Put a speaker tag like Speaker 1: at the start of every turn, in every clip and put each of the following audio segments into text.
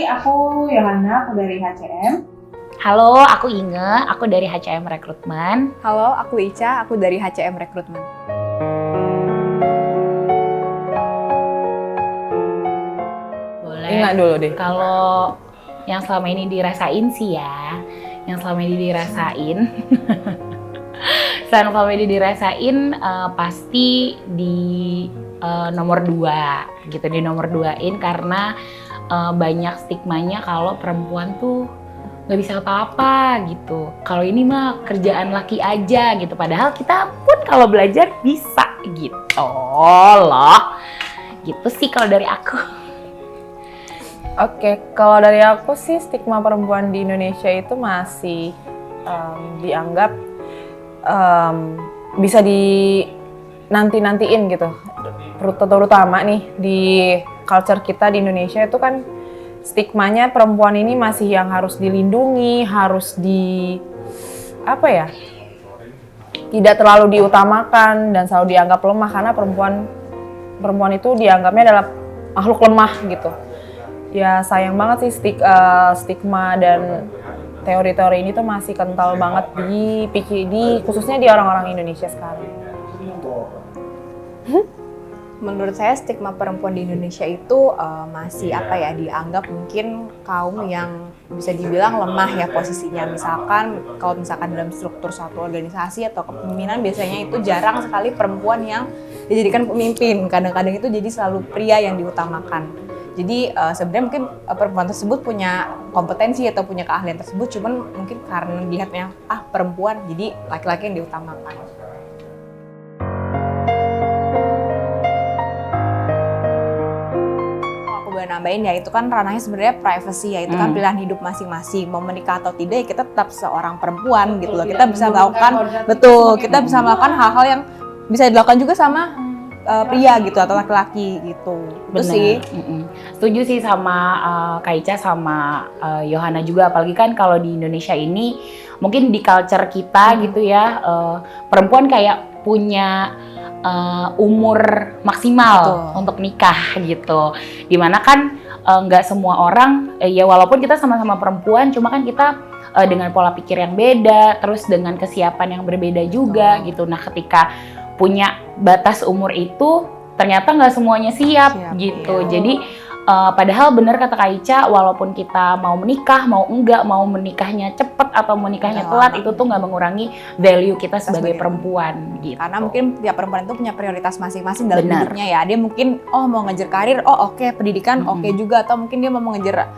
Speaker 1: aku Yohana, aku dari HCM.
Speaker 2: Halo, aku Inge, aku dari HCM Rekrutmen.
Speaker 3: Halo, aku Ica, aku dari HCM Rekrutmen.
Speaker 2: Boleh.
Speaker 1: Inge dulu deh.
Speaker 2: Kalau yang selama ini dirasain sih ya, pasti di nomor 2 gitu, di nomor 2-in karena banyak stigmanya kalau perempuan tuh nggak bisa apa-apa gitu. Kalau ini mah kerjaan laki aja gitu, padahal kita pun kalau belajar bisa gitu loh. Gitu sih kalau dari aku.
Speaker 1: Oke, kalau dari aku sih stigma perempuan di Indonesia itu masih dianggap bisa nantiin gitu. Terutama nih di culture kita di Indonesia itu kan stigmanya perempuan ini masih yang harus dilindungi, harus tidak terlalu diutamakan dan selalu dianggap lemah karena perempuan itu dianggapnya adalah makhluk lemah gitu. Ya sayang banget sih stigma dan teori-teori ini tuh masih kental banget khususnya di orang-orang Indonesia sekarang.
Speaker 3: Menurut saya stigma perempuan di Indonesia itu masih dianggap mungkin kaum yang bisa dibilang lemah ya posisinya. Kalau misalkan dalam struktur suatu organisasi atau kepemimpinan biasanya itu jarang sekali perempuan yang dijadikan pemimpin. Kadang-kadang itu jadi selalu pria yang diutamakan. Jadi sebenarnya mungkin perempuan tersebut punya kompetensi atau punya keahlian tersebut, cuman mungkin karena dilihatnya perempuan jadi laki-laki yang diutamakan. Nambahin ya, itu kan ranahnya sebenarnya privacy ya, itu kan pilihan hidup masing-masing, mau menikah atau tidak ya kita tetap seorang perempuan gitu loh. Kita bisa melakukan hal-hal yang bisa dilakukan juga sama pria gitu atau laki-laki gitu. Itu sih.
Speaker 2: Setuju sih sama Kak Ica sama Yohana juga, apalagi kan kalau di Indonesia ini mungkin di culture kita gitu ya, perempuan kayak punya umur maksimal untuk nikah gitu. Dimana kan nggak semua orang, ya walaupun kita sama-sama perempuan, cuma kan kita dengan pola pikir yang beda, terus dengan kesiapan yang berbeda juga gitu. Nah ketika punya batas umur itu, ternyata nggak semuanya siap gitu. Iya. Jadi padahal benar kata Kak Ica, walaupun kita mau menikah, mau enggak, mau menikahnya cepet atau menikahnya telat, itu tuh nggak mengurangi value kita sebagai perempuan gitu.
Speaker 3: Karena mungkin tiap perempuan itu punya prioritas masing-masing dalam hidupnya ya. Dia mungkin mau ngejar karir, oke, pendidikan oke juga, atau mungkin dia mau ngejar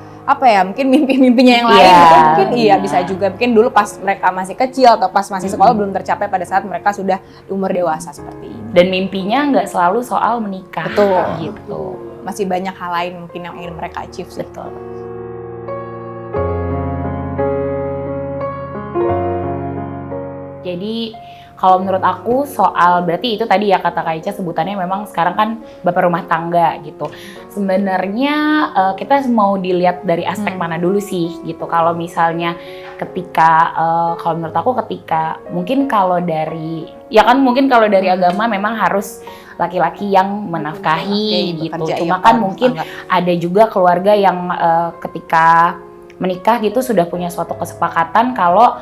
Speaker 3: mungkin mimpi-mimpinya yang lain, atau mungkin bisa juga mungkin dulu pas mereka masih kecil atau pas masih sekolah belum tercapai pada saat mereka sudah di umur dewasa seperti ini.
Speaker 2: Dan mimpinya nggak selalu soal menikah.
Speaker 3: Betul.
Speaker 2: Gitu.
Speaker 3: Masih banyak hal lain mungkin yang ingin mereka achieve sih.
Speaker 2: Betul. Jadi kalau menurut aku berarti itu tadi ya kata Kak Ica sebutannya memang sekarang kan bapak rumah tangga gitu. Sebenarnya kita mau dilihat dari aspek mana dulu sih gitu. Kalau misalnya kalau menurut aku mungkin kalau dari agama memang harus laki-laki yang menafkahi gitu. Cuma kan mungkin ada juga keluarga yang ketika menikah gitu sudah punya suatu kesepakatan kalau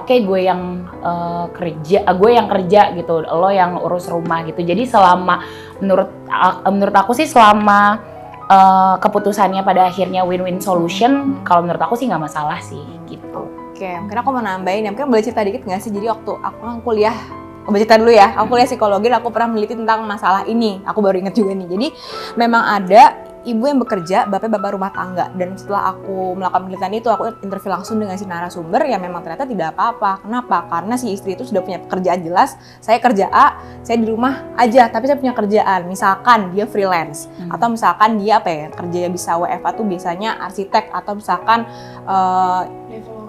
Speaker 2: gue yang kerja gitu, lo yang urus rumah gitu. Jadi menurut aku sih selama keputusannya pada akhirnya win-win solution, kalau menurut aku sih nggak masalah sih gitu.
Speaker 3: Oke, mungkin aku mau nambahin ya, mungkin boleh cerita dikit nggak sih? Jadi waktu aku kuliah, aku cerita dulu ya, aku kuliah psikologi, aku pernah meneliti tentang masalah ini. Aku baru ingat juga nih. Jadi memang ada ibu yang bekerja, bapak rumah tangga. Dan setelah aku melakukan penelitian itu, aku interview langsung dengan si narasumber yang memang ternyata tidak apa-apa. Kenapa? Karena si istri itu sudah punya pekerjaan jelas. Saya kerja A, saya di rumah aja, tapi saya punya kerjaan. Misalkan dia freelance, atau misalkan dia kerja bisa WFH tuh biasanya arsitek, atau misalkan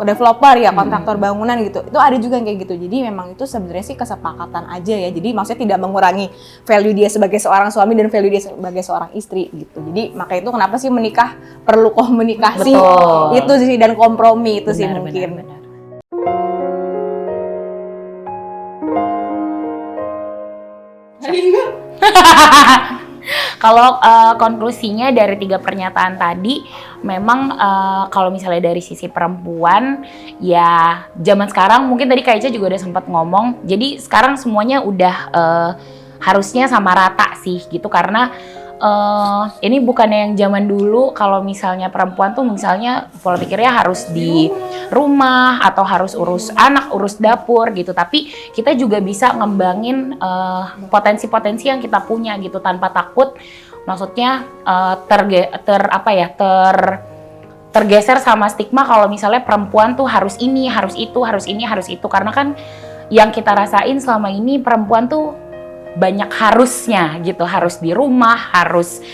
Speaker 3: developer ya, kontraktor bangunan gitu. Itu ada juga yang kayak gitu. Jadi memang itu sebenarnya sih kesepakatan aja ya. Jadi maksudnya tidak mengurangi value dia sebagai seorang suami dan value dia sebagai seorang istri gitu. Jadi makanya itu kenapa sih menikah perlu komunikasi.
Speaker 2: Betul.
Speaker 3: Itu sih, dan kompromi itu sih mungkin.
Speaker 2: Benar. Kalau konklusinya dari 3 pernyataan tadi, memang kalau misalnya dari sisi perempuan, ya zaman sekarang mungkin tadi Kak Ica juga udah sempat ngomong, jadi sekarang semuanya udah harusnya sama rata sih gitu, karena ini bukannya yang zaman dulu kalau misalnya perempuan tuh misalnya pola pikirnya harus di rumah atau harus urus anak, urus dapur gitu. Tapi kita juga bisa ngembangin potensi-potensi yang kita punya gitu tanpa takut. Maksudnya tergeser sama stigma kalau misalnya perempuan tuh harus ini, harus itu, harus ini, harus itu. Karena kan yang kita rasain selama ini perempuan tuh banyak harusnya gitu, harus di rumah, harus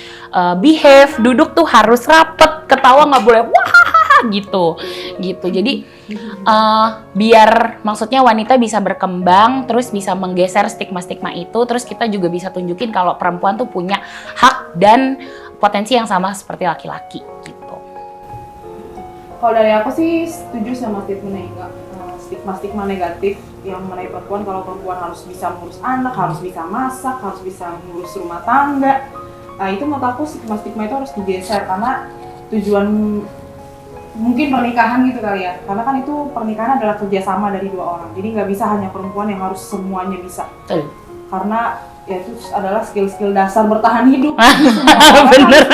Speaker 2: behave, duduk tuh harus rapet, ketawa nggak boleh wah gitu. Jadi biar maksudnya wanita bisa berkembang, terus bisa menggeser stigma-stigma itu, terus kita juga bisa tunjukin kalau perempuan tuh punya hak dan potensi yang sama seperti laki-laki gitu.
Speaker 1: Kalau dari aku sih setuju sama statementnya Inga. Stigma-stigma negatif yang mengenai perempuan, kalau perempuan harus bisa mengurus anak, harus bisa masak, harus bisa mengurus rumah tangga. Nah, itu menurut aku stigma-stigma itu harus digeser, karena tujuan mungkin pernikahan gitu kali ya. Karena kan itu pernikahan adalah kerjasama dari 2 orang. Jadi nggak bisa hanya perempuan yang harus semuanya bisa. Karena ya itu adalah skill-skill dasar bertahan hidup.
Speaker 2: Bener.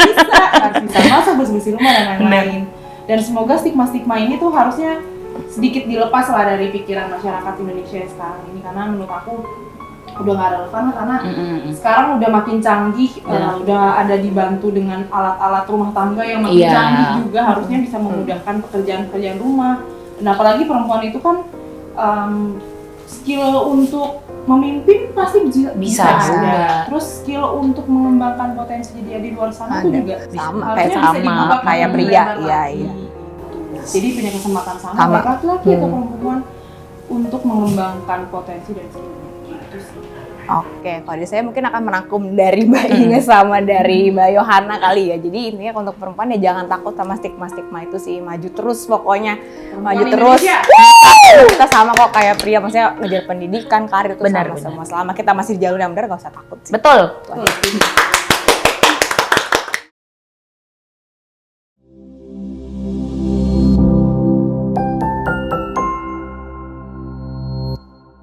Speaker 1: Harus bisa masak, bersih-bersih rumah dan lain-lain. Dan semoga stigma-stigma ini tuh harusnya sedikit dilepas lah dari pikiran masyarakat Indonesia sekarang ini, karena menurut aku udah nggak relevan karena sekarang udah makin canggih, udah ada dibantu dengan alat-alat rumah tangga yang makin canggih juga, harusnya bisa memudahkan pekerjaan-pekerjaan rumah. Dan apalagi perempuan itu kan skill untuk memimpin pasti bisa ada. Terus skill untuk mengembangkan potensi dia di luar sana itu juga
Speaker 3: sama kayak pria, iya.
Speaker 1: Jadi punya kesempatan sama baik laki-laki atau perempuan untuk mengembangkan potensi dan skillnya gitu sih.
Speaker 3: Oke, kalau dari saya mungkin akan merangkum dari Mbak Inge sama dari Mbak Yohana kali ya. Jadi intinya untuk perempuan ya jangan takut sama stigma-stigma itu sih, maju terus pokoknya, maju terus. Kita sama kok kayak pria, maksudnya ngejar pendidikan, karir itu sama semua. Selama kita masih di jalur yang benar, gak usah takut sih.
Speaker 2: Betul.